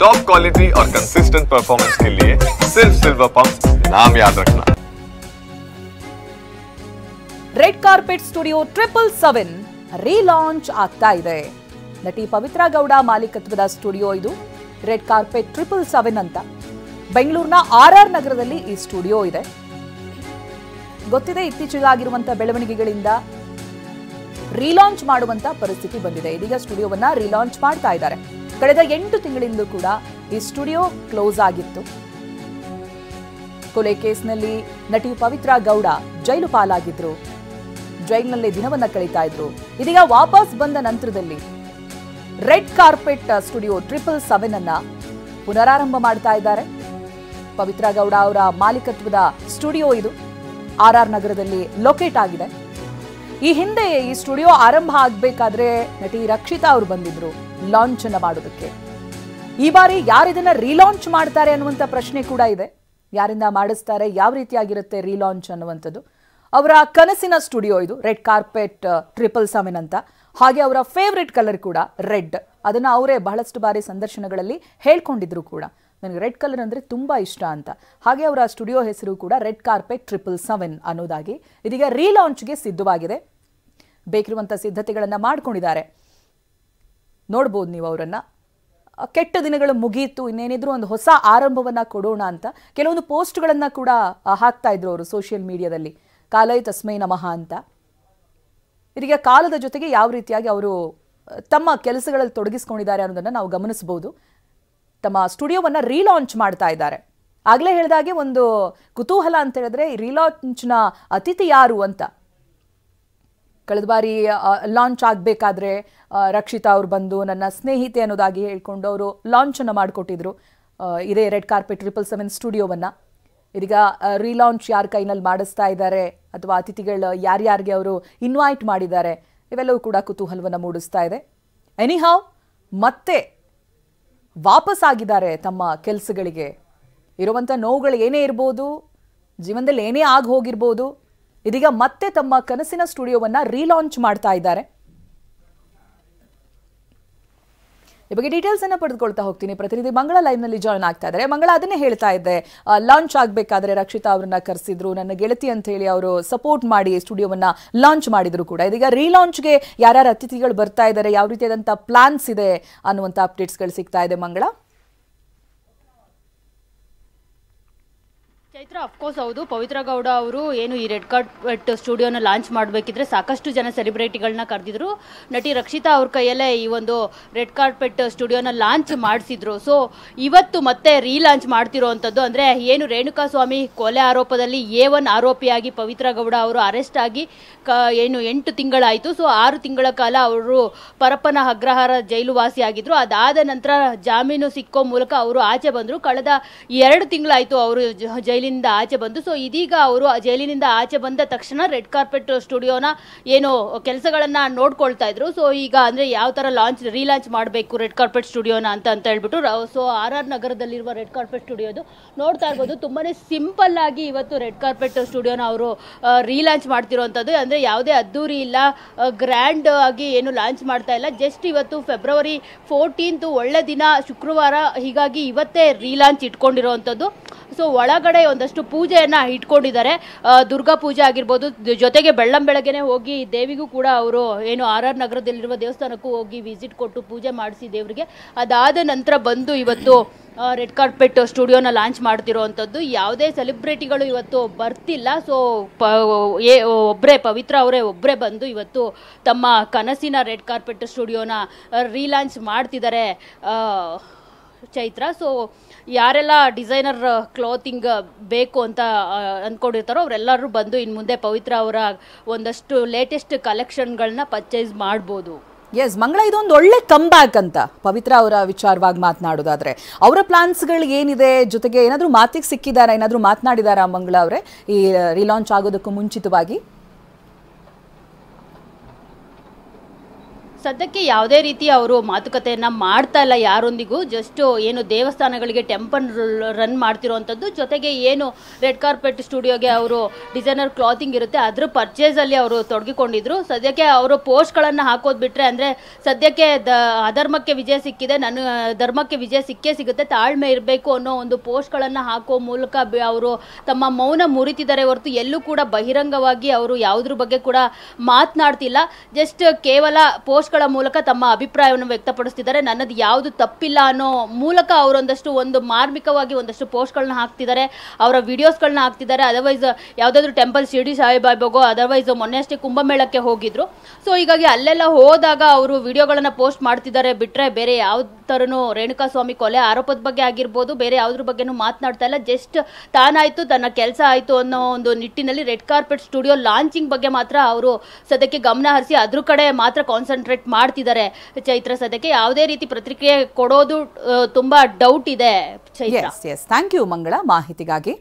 Top quality और consistent performance के लिए सिर्फ सिल्वर पंप नाम याद रखना। ರೆಡ್ ಕಾರ್ಪೆಟ್ ಸ್ಟುಡಿಯೋ 777 ರೀಲಾಂಚ್ ಆಗ್ತಾ ಇದೆ. ನಟಿ ಪವಿತ್ರಾ ಗೌಡ ಮಾಲೀಕತ್ವದ ಸ್ಟುಡಿಯೋ ಇದು. ರೆಡ್ ಕಾರ್ಪೆಟ್ 777 ಅಂತ ಬೆಂಗಳೂರಿನ RR ನಗರದಲ್ಲಿ ಈ ಸ್ಟುಡಿಯೋ ಇದೆ. ಗೊತ್ತಿದೆ, ಇತ್ತೀಚೆಗಾಗಿರುವಂತ ಬೆಳವಣಿಗೆಗಳಿಂದ ರೀಲಾಂಚ್ ಮಾಡುವಂತ ಪರಿಸ್ಥಿತಿ ಬಂದಿದೆ. ಇದೀಗ ಸ್ಟುಡಿಯೋವನ್ನ ರೀಲಾಂಚ್ ಮಾಡ್ತಾ ಇದ್ದಾರೆ. ಕಳೆದ 8 ತಿಂಗಳಿಂದ ಕೂಡ ಈ ಸ್ಟುಡಿಯೋ ಕ್ಲೋಸ್ ಆಗಿತ್ತು. ಕೊಲೆ ಕೇಸ್ನಲ್ಲಿ ನಟಿ ಪವಿತ್ರಾ ಗೌಡ ಜೈಲು ಪಾಲಾಗಿದ್ರು. ಜೈಲಿನಲ್ಲಿ ದಿನವನ್ನ ಕಳೀತಾ ಇದ್ರು. ಇದೀಗ ವಾಪಸ್ ಬಂದ ನಂತರದಲ್ಲಿ ರೆಡ್ ಕಾರ್ಪೆಟ್ ಸ್ಟುಡಿಯೋ 777 ಅನ್ನ ಪುನರಾರಂಭ ಮಾಡ್ತಾ ಇದ್ದಾರೆ. ಪವಿತ್ರಾ ಗೌಡ ಅವರ ಮಾಲೀಕತ್ವದ ಸ್ಟುಡಿಯೋ ಇದು RR ನಗರದಲ್ಲಿ ಲೊಕೇಟ್ ಆಗಿದೆ. ಈ ಹಿಂದೆ ಈ ಸ್ಟುಡಿಯೋ ಆರಂಭ ಆಗಬೇಕಾದ್ರೆ ನಟಿ ರಕ್ಷಿತಾ ಅವರು ಬಂದಿದ್ರು ಲಾಂಚ್ ಅನ್ನ ಮಾಡೋದಕ್ಕೆ. ಈ ಬಾರಿ ಯಾರಿದನ್ನ ರೀಲಾಂಚ್ ಮಾಡ್ತಾರೆ ಅನ್ನುವಂಥ ಪ್ರಶ್ನೆ ಕೂಡ ಇದೆ. ಯಾರಿಂದ ಮಾಡಿಸ್ತಾರೆ, ಯಾವ ರೀತಿಯಾಗಿರುತ್ತೆ ರೀಲಾಂಚ್ ಅನ್ನುವಂಥದ್ದು. ಅವರ ಕನಸಿನ ಸ್ಟುಡಿಯೋ ಇದು ರೆಡ್ ಕಾರ್ಪೆಟ್ 777 ಅಂತ. ಹಾಗೆ ಅವರ ಫೇವ್ರೆಟ್ ಕಲರ್ ಕೂಡ ರೆಡ್. ಅದನ್ನ ಅವರೇ ಬಹಳಷ್ಟು ಬಾರಿ ಸಂದರ್ಶನಗಳಲ್ಲಿ ಹೇಳ್ಕೊಂಡಿದ್ರು ಕೂಡ, ನನಗೆ ರೆಡ್ ಕಲರ್ ಅಂದ್ರೆ ತುಂಬಾ ಇಷ್ಟ ಅಂತ. ಹಾಗೆ ಅವರ ಸ್ಟುಡಿಯೋ ಹೆಸರು ಕೂಡ ರೆಡ್ ಕಾರ್ಪೆಟ್ 777 ಅನ್ನೋದಾಗಿ ಇದೀಗ ರೀಲಾಂಚ್ಗೆ ಸಿದ್ಧವಾಗಿದೆ. ಬೇಕಿರುವಂತ ಸಿದ್ಧತೆಗಳನ್ನ ಮಾಡ್ಕೊಂಡಿದ್ದಾರೆ. ನೋಡ್ಬೋದು ನೀವು ಅವರನ್ನ. ಕೆಟ್ಟ ದಿನಗಳು ಮುಗಿಯಿತು, ಇನ್ನೇನಿದ್ರು ಒಂದು ಹೊಸ ಆರಂಭವನ್ನ ಕೊಡೋಣ ಅಂತ ಕೆಲವೊಂದು ಪೋಸ್ಟ್ಗಳನ್ನ ಕೂಡ ಹಾಕ್ತಾ ಇದ್ರು ಅವರು ಸೋಷಿಯಲ್ ಮೀಡಿಯಾದಲ್ಲಿ. ಕಾಲೈ ತಸ್ಮೈ ನಮಃ ಅಂತ. ಇದೀಗ ಕಾಲದ ಜೊತೆಗೆ ಯಾವ ರೀತಿಯಾಗಿ ಅವರು ತಮ್ಮ ಕೆಲಸಗಳಲ್ಲಿ ತೊಡಗಿಸ್ಕೊಂಡಿದ್ದಾರೆ ಅನ್ನೋದನ್ನ ನಾವು ಗಮನಿಸಬಹುದು. ತಮ್ಮ ಸ್ಟುಡಿಯೋವನ್ನ ರೀಲಾಂಚ್ ಮಾಡ್ತಾ ಇದ್ದಾರೆ. ಆಗ್ಲೇ ಹೇಳಿದಾಗೆ ಒಂದು ಕುತೂಹಲ ಅಂತ ಹೇಳಿದ್ರೆ ಈ ರೀಲಾಂಚ್ನ ಅತಿಥಿ ಯಾರು ಅಂತ. ಕಳೆದ ಬಾರಿ ಲಾಂಚ್ ಆಗಬೇಕಾದ್ರೆ ರಕ್ಷಿತಾ ಅವರು ಬಂದು ನನ್ನ ಸ್ನೇಹಿತೆ ಅನ್ನೋದಾಗಿ ಹೇಳ್ಕೊಂಡು ಅವರು ಲಾಂಚ್ ಅನ್ನು ಮಾಡಿಕೊಟ್ಟಿದ್ರು ಇದೇ ರೆಡ್ ಕಾರ್ಪೆಟ್ 777 ಸ್ಟುಡಿಯೋವನ್ನ. ಇದೀಗ ರೀಲಾಂಚ್ ಯಾರ ಕೈನಲ್ಲಿ ಮಾಡಿಸ್ತಾ ಇದ್ದಾರೆ ಅಥವಾ ಅತಿಥಿಗಳು ಯಾರ್ಯಾರಿಗೆ ಅವರು ಇನ್ವೈಟ್ ಮಾಡಿದ್ದಾರೆ, ಇವೆಲ್ಲವೂ ಕೂಡ ಕುತೂಹಲವನ್ನು ಮೂಡಿಸ್ತಾ ಇದೆ. ಎನಿಹಾವ್ ಮತ್ತೆ ವಾಪಸ್ ಆಗಿದ್ದಾರೆ ತಮ್ಮ ಕೆಲಸಗಳಿಗೆ. ಇರುವಂಥ ನೋವುಗಳು ಏನೇ ಇರ್ಬೋದು, ಜೀವನದಲ್ಲಿ ಏನೇ ಆಗಿ ಹೋಗಿರ್ಬೋದು, ಇದೀಗ ಮತ್ತೆ ತಮ್ಮ ಕನಸಿನ ಸ್ಟುಡಿಯೋವನ್ನ ರೀಲಾಂಚ್ ಮಾಡ್ತಾ ಇದ್ದಾರೆ. ಈ ಬಗ್ಗೆ ಡೀಟೇಲ್ಸ್ ಅನ್ನ ಪಡೆದುಕೊಳ್ತಾ ಹೋಗ್ತೀನಿ. ಪ್ರತಿನಿಧಿ ಮಂಗಳ ಲೈವ್ ನಲ್ಲಿ ಜಾಯ್ನ್ ಆಗ್ತಾ ಇದ್ದಾರೆ. ಮಂಗಳ, ಅದನ್ನೇ ಹೇಳ್ತಾ ಇದ್ದೆ, ಲಾಂಚ್ ಆಗಬೇಕಾದ್ರೆ ರಕ್ಷಿತಾ ಅವರನ್ನ ಕರೆಸಿದ್ರು, ನನ್ನ ಗೆಳತಿ ಅಂತ ಹೇಳಿ ಅವರು ಸಪೋರ್ಟ್ ಮಾಡಿ ಸ್ಟುಡಿಯೋವನ್ನ ಲಾಂಚ್ ಮಾಡಿದ್ರು ಕೂಡ. ಇದೀಗ ರೀಲಾಂಚ್ಗೆ ಯಾರ್ಯಾರು ಅತಿಥಿಗಳು ಬರ್ತಾ ಇದ್ದಾರೆ, ಯಾವ ರೀತಿಯಾದಂಥ ಪ್ಲಾನ್ಸ್ ಇದೆ ಅನ್ನುವಂಥ ಅಪ್ಡೇಟ್ಸ್ಗಳು ಸಿಗ್ತಾ ಇದೆ. ಮಂಗಳ, ಚೈತ್ರ, ಅಫ್ಕೋರ್ಸ್ ಹೌದು, ಪವಿತ್ರಾ ಗೌಡ ಅವರು ಏನು ಈ ರೆಡ್ ಕಾರ್ಪೆಟ್ ಸ್ಟುಡಿಯೋನ ಲಾಂಚ್ ಮಾಡಬೇಕಿದ್ರೆ ಸಾಕಷ್ಟು ಜನ ಸೆಲೆಬ್ರಿಟಿಗಳನ್ನ ಕರೆದಿದ್ರು. ನಟಿ ರಕ್ಷಿತಾ ಅವ್ರ ಕೈಯಲ್ಲೇ ಈ ಒಂದು ರೆಡ್ ಕಾರ್ಪೆಟ್ ಸ್ಟುಡಿಯೋನ ಲಾಂಚ್ ಮಾಡಿಸಿದ್ರು. ಸೊ ಇವತ್ತು ಮತ್ತೆ ರೀಲಾಂಚ್ ಮಾಡ್ತಿರೋವಂಥದ್ದು ಅಂದರೆ ಏನು ರೇಣುಕಾ ಸ್ವಾಮಿ ಕೊಲೆ ಆರೋಪದಲ್ಲಿ A1 ಆರೋಪಿಯಾಗಿ ಪವಿತ್ರಾ ಗೌಡ ಅವರು ಅರೆಸ್ಟ್ ಆಗಿ ಏನು 8 ತಿಂಗಳಾಯಿತು. ಸೊ 6 ತಿಂಗಳ ಕಾಲ ಅವರು ಪರಪ್ಪನ ಅಗ್ರಹಾರ ಜೈಲು ವಾಸಿಯಾಗಿದ್ರು. ಅದಾದ ನಂತರ ಜಾಮೀನು ಸಿಕ್ಕೋ ಮೂಲಕ ಅವರು ಆಚೆ ಬಂದರು. ಕಳೆದ 2 ತಿಂಗಳಾಯಿತು ಅವರು ಜೈಲಿನಿಂದ ಆಚೆ ಬಂದು. ಸೊ ಇದೀಗ ಅವರು ಜೈಲಿನಿಂದ ಆಚೆ ಬಂದ ತಕ್ಷಣ ರೆಡ್ ಕಾರ್ಪೆಟ್ ಸ್ಟುಡಿಯೋನ ಏನು ಕೆಲಸಗಳನ್ನ ನೋಡ್ಕೊಳ್ತಾ ಇದ್ರು. ಸೊ ಈಗ ಅಂದ್ರೆ ಯಾವ ತರ ರೀಲಾಂಚ್ ಮಾಡಬೇಕು ರೆಡ್ ಕಾರ್ಪೆಟ್ ಸ್ಟುಡಿಯೋನ ಅಂತ ಹೇಳ್ಬಿಟ್ಟು ಸೊ RR ನಗರದಲ್ಲಿರುವ ರೆಡ್ ಕಾರ್ಪೆಟ್ ಸ್ಟುಡಿಯೋದು ನೋಡ್ತಾ ಇರ್ಬೋದು. ತುಂಬಾನೇ ಸಿಂಪಲ್ ಆಗಿ ಇವತ್ತು ರೆಡ್ ಕಾರ್ಪೆಟ್ ಸ್ಟುಡಿಯೋನ ಅವರು ರೀಲಾಂಚ್ ಮಾಡ್ತಿರೋಂಥದ್ದು. ಅಂದ್ರೆ ಯಾವುದೇ ಅದ್ದೂರಿ ಇಲ್ಲ, ಗ್ರ್ಯಾಂಡ್ ಆಗಿ ಏನು ಲಾಂಚ್ ಮಾಡ್ತಾ ಇಲ್ಲ. ಜಸ್ಟ್ ಇವತ್ತು ಫೆಬ್ರವರಿ 14 ಒಳ್ಳೆ ದಿನ, ಶುಕ್ರವಾರ, ಹೀಗಾಗಿ ಇವತ್ತೇ ರೀಲಾಂಚ್ ಇಟ್ಕೊಂಡಿರೋವಂಥದ್ದು. ಸೊ ಒಳಗಡೆ ಒಂದಷ್ಟು ಪೂಜೆಯನ್ನ ಇಟ್ಕೊಂಡಿದ್ದಾರೆ. ದುರ್ಗಾ ಪೂಜೆ ಆಗಿರ್ಬೋದು, ಜೊತೆಗೆ ಬೆಳ್ಳಂಬೆಳಗ್ಗೆನೆ ಹೋಗಿ ದೇವಿಗೂ ಕೂಡ ಅವರು ಏನು RR ನಗರದಲ್ಲಿರುವ ದೇವಸ್ಥಾನಕ್ಕೂ ಹೋಗಿ ವಿಸಿಟ್ ಕೊಟ್ಟು ಪೂಜೆ ಮಾಡಿಸಿ ದೇವರಿಗೆ. ಅದಾದ ನಂತರ ಬಂದು ಇವತ್ತು ರೆಡ್ ಕಾರ್ಪೆಟ್ ಸ್ಟುಡಿಯೋನ ಲಾಂಚ್ ಮಾಡ್ತಿರೋವಂಥದ್ದು. ಯಾವುದೇ ಸೆಲೆಬ್ರಿಟಿಗಳು ಇವತ್ತು ಬರ್ತಿಲ್ಲ. ಸೊ ಒಬ್ಬರೇ ಪವಿತ್ರ ಅವರೇ ಒಬ್ಬರೇ ಬಂದು ಇವತ್ತು ತಮ್ಮ ಕನಸಿನ ರೆಡ್ ಕಾರ್ಪೆಟ್ ಸ್ಟುಡಿಯೋನ ರೀಲಾಂಚ್ ಮಾಡ್ತಿದ್ದಾರೆ ಚೈತ್ರ. ಸೊ ಯಾರೆಲ್ಲ ಡಿಸೈನರ್ ಕ್ಲಾತಿಂಗ್ ಬೇಕು ಅಂತ ಅಂದ್ಕೊಂಡಿರ್ತಾರೋ ಅವರೆಲ್ಲರೂ ಬಂದು ಇನ್ನು ಮುಂದೆ ಪವಿತ್ರ ಅವರ ಒಂದಷ್ಟು ಲೇಟೆಸ್ಟ್ ಕಲೆಕ್ಷನ್ಗಳನ್ನ ಪರ್ಚೇಸ್ ಮಾಡ್ಬೋದು. ಎಸ್ ಮಂಗಳ, ಇದೊಂದು ಒಳ್ಳೆ ಕಂಬ್ಯಾಕ್ ಅಂತ ಪವಿತ್ರ ಅವರ ವಿಚಾರವಾಗಿ ಮಾತನಾಡೋದಾದ್ರೆ ಅವರ ಪ್ಲಾನ್ಸ್ಗಳು ಏನಿದೆ, ಜೊತೆಗೆ ಏನಾದರೂ ಮಾತಿಗೆ ಸಿಕ್ಕಿದಾರಾ, ಏನಾದರೂ ಮಾತನಾಡಿದಾರಾ ಮಂಗಳ ಅವರೇ ಈ ರೀಲಾಂಚ್ ಆಗೋದಕ್ಕೂ ಮುಂಚಿತವಾಗಿ? ಸದ್ಯಕ್ಕೆ ಯಾವುದೇ ರೀತಿ ಅವರು ಮಾತುಕತೆಯನ್ನ ಮಾಡ್ತಾ ಇಲ್ಲ ಯಾರೊಂದಿಗೂ. ಜಸ್ಟ್ ಏನು ದೇವಸ್ಥಾನಗಳಿಗೆ ಟೆಂಪಲ್ ರನ್ ಮಾಡ್ತಿರೋವಂಥದ್ದು, ಜೊತೆಗೆ ಏನು ರೆಡ್ ಕಾರ್ಪೆಟ್ ಸ್ಟುಡಿಯೋಗೆ ಅವರು ಡಿಸೈನರ್ ಕ್ಲಾತಿಂಗ್ ಇರುತ್ತೆ ಅದ್ರ ಪರ್ಚೇಸ್ ಅಲ್ಲಿ ಅವರು ತೊಡಗಿಕೊಂಡಿದ್ರು. ಸದ್ಯಕ್ಕೆ ಅವರು ಪೋಸ್ಟ್ಗಳನ್ನು ಹಾಕೋದು ಬಿಟ್ರೆ, ಅಂದ್ರೆ ಸದ್ಯಕ್ಕೆ ಅಧರ್ಮಕ್ಕೆ ವಿಜಯ ಸಿಕ್ಕಿದೆ, ನನ್ನ ಧರ್ಮಕ್ಕೆ ವಿಜಯ ಸಿಕ್ಕೇ ಸಿಗುತ್ತೆ, ತಾಳ್ಮೆ ಇರಬೇಕು ಅನ್ನೋ ಒಂದು ಪೋಸ್ಟ್ಗಳನ್ನು ಹಾಕೋ ಮೂಲಕ ಅವರು ತಮ್ಮ ಮೌನ ಮುರಿತಿದ್ದಾರೆ ಹೊರತು ಎಲ್ಲೂ ಕೂಡ ಬಹಿರಂಗವಾಗಿ ಅವರು ಯಾವುದ್ರ ಬಗ್ಗೆ ಕೂಡ ಮಾತನಾಡ್ತಿಲ್ಲ. ಜಸ್ಟ್ ಕೇವಲ ಪೋಸ್ಟ್ಗಳ ಮೂಲಕ ತಮ್ಮ ಅಭಿಪ್ರಾಯವನ್ನು ವ್ಯಕ್ತಪಡಿಸ್ತಿದ್ದಾರೆ. ನನ್ನದು ಯಾವುದು ತಪ್ಪಿಲ್ಲ ಅನ್ನೋ ಮೂಲಕ ಅವರೊಂದಷ್ಟು ಒಂದು ಮಾರ್ಮಿಕವಾಗಿ ಒಂದಷ್ಟು ಪೋಸ್ಟ್ಗಳನ್ನ ಹಾಕ್ತಿದ್ದಾರೆ, ಅವರ ವಿಡಿಯೋಸ್ಗಳನ್ನ ಹಾಕ್ತಿದ್ದಾರೆ. ಅದರ್ವೈಸ್ ಯಾವುದಾದ್ರೂ ಟೆಂಪಲ್ ಶಿರ್ಡಿ ಸಾಯಿಬಾಬಾಗೋ ಅದರ್ವೈಸ್ ಮೊನ್ನೆ ಅಷ್ಟೇ ಕುಂಭಮೇಳಕ್ಕೆ ಹೋಗಿದ್ರು. ಸೊ ಹೀಗಾಗಿ ಅಲ್ಲೆಲ್ಲ ಹೋದಾಗ ಅವರು ವಿಡಿಯೋಗಳನ್ನ ಪೋಸ್ಟ್ ಮಾಡ್ತಿದ್ದಾರೆ ಬಿಟ್ರೆ ಬೇರೆ ಯಾವ ಥರನೂ ರೇಣುಕಾ ಸ್ವಾಮಿ ಕೊಲೆ ಆರೋಪದ ಬಗ್ಗೆ ಆಗಿರ್ಬೋದು ಬೇರೆ ಯಾವುದ್ರ ಬಗ್ಗೆನೂ ಮಾತನಾಡ್ತಾ ಇಲ್ಲ. ಜಸ್ಟ್ ತಾನಾಯ್ತು ತನ್ನ ಕೆಲಸ ಆಯ್ತು ಅನ್ನೋ ಒಂದು ನಿಟ್ಟಿನಲ್ಲಿ ರೆಡ್ ಕಾರ್ಪೆಟ್ ಸ್ಟುಡಿಯೋ ಲಾಂಚಿಂಗ್ ಬಗ್ಗೆ ಮಾತ್ರ ಅವರು ಸದ್ಯಕ್ಕೆ ಗಮನ ಹರಿಸಿ ಅದ್ರ ಕಡೆ ಮಾತ್ರ ಕಾನ್ಸಂಟ್ರೇಟ್ ಮಾಡ್ತಿದ್ದಾರೆ. ಚೈತ್ರ, ಸದ್ಯಕ್ಕೆ ಯಾವುದೇ ರೀತಿ ಪ್ರತಿಕ್ರಿಯೆ ಕೊಡೋದು ತುಂಬಾ ಡೌಟ್ ಇದೆ. ಚೈತ್ರ, ಥ್ಯಾಂಕ್ ಯು ಮಂಗಳ ಮಾಹಿತಿಗಾಗಿ.